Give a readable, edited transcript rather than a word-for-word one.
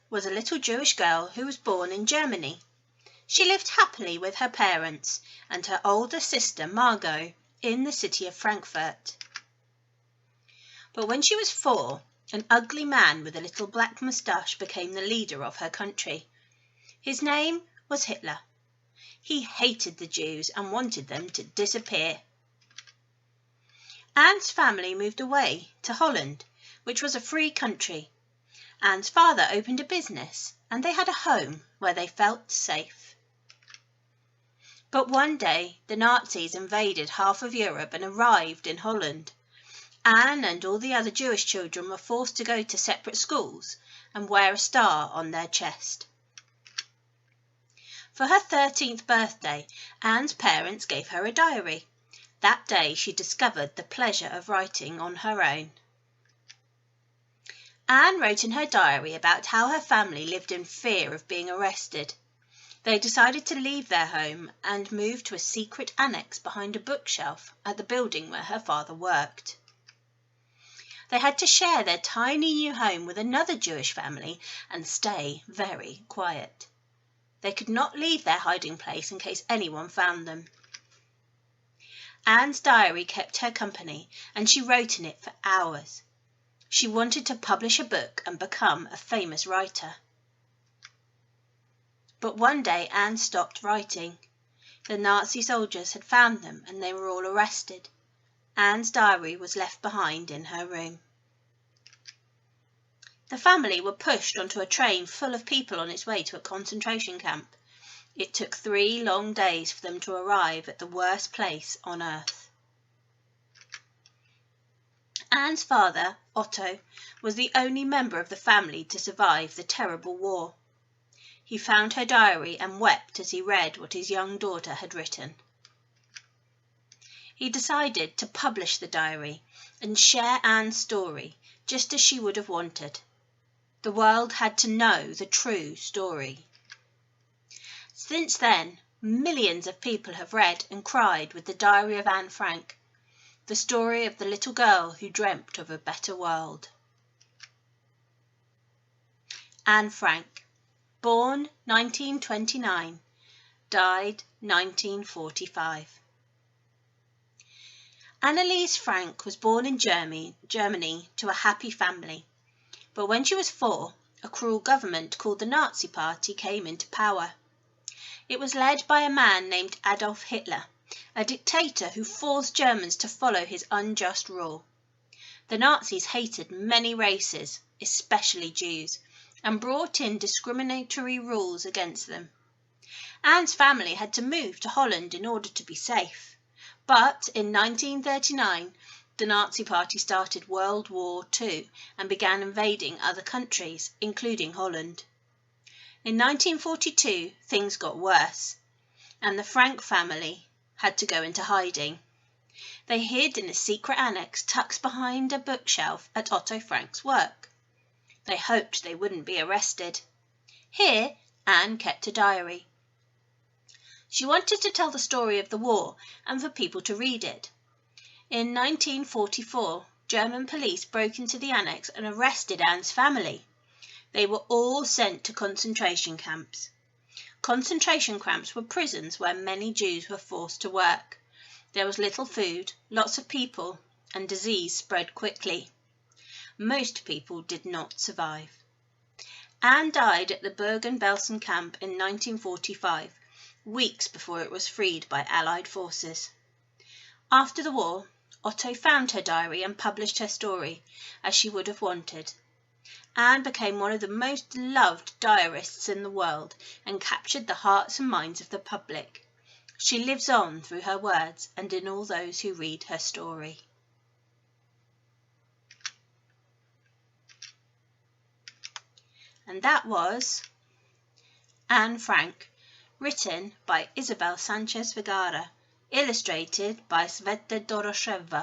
was a little Jewish girl who was born in Germany. She lived happily with her parents and her older sister Margot in the city of Frankfurt. But when she was 4, an ugly man with a little black moustache became the leader of her country. His name was Hitler. He hated the Jews and wanted them to disappear. Anne's family moved away to Holland, which was a free country. Anne's father opened a business, and they had a home where they felt safe. But one day, the Nazis invaded half of Europe and arrived in Holland. Anne and all the other Jewish children were forced to go to separate schools and wear a star on their chest. For her 13th birthday, Anne's parents gave her a diary. That day she discovered the pleasure of writing on her own. Anne wrote in her diary about how her family lived in fear of being arrested. They decided to leave their home and move to a secret annex behind a bookshelf at the building where her father worked. They had to share their tiny new home with another Jewish family and stay very quiet. They could not leave their hiding place in case anyone found them. Anne's diary kept her company, and she wrote in it for hours. She wanted to publish a book and become a famous writer. But one day Anne stopped writing. The Nazi soldiers had found them and they were all arrested. Anne's diary was left behind in her room. The family were pushed onto a train full of people on its way to a concentration camp. It took 3 long days for them to arrive at the worst place on earth. Anne's father, Otto, was the only member of the family to survive the terrible war. He found her diary and wept as he read what his young daughter had written. He decided to publish the diary and share Anne's story just as she would have wanted. The world had to know the true story. Since then, millions of people have read and cried with the diary of Anne Frank, the story of the little girl who dreamt of a better world. Anne Frank, born 1929, died 1945. Anneliese Frank was born in Germany to a happy family, but when she was 4, a cruel government called the Nazi Party came into power. It was led by a man named Adolf Hitler, a dictator who forced Germans to follow his unjust rule. The Nazis hated many races, especially Jews, and brought in discriminatory rules against them. Anne's family had to move to Holland in order to be safe. But in 1939, the Nazi Party started World War II and began invading other countries, including Holland. In 1942, things got worse, and the Frank family had to go into hiding. They hid in a secret annex tucked behind a bookshelf at Otto Frank's work. They hoped they wouldn't be arrested. Here, Anne kept a diary. She wanted to tell the story of the war and for people to read it. In 1944, German police broke into the annex and arrested Anne's family. They were all sent to concentration camps. Concentration camps were prisons where many Jews were forced to work. There was little food, lots of people, and disease spread quickly. Most people did not survive. Anne died at the Bergen-Belsen camp in 1945, weeks before it was freed by Allied forces. After the war, Otto found her diary and published her story, as she would have wanted. Anne became one of the most loved diarists in the world and captured the hearts and minds of the public. She lives on through her words and in all those who read her story. And that was Anne Frank, written by Isabel Sanchez Vegara, illustrated by Sveta Dorosheva.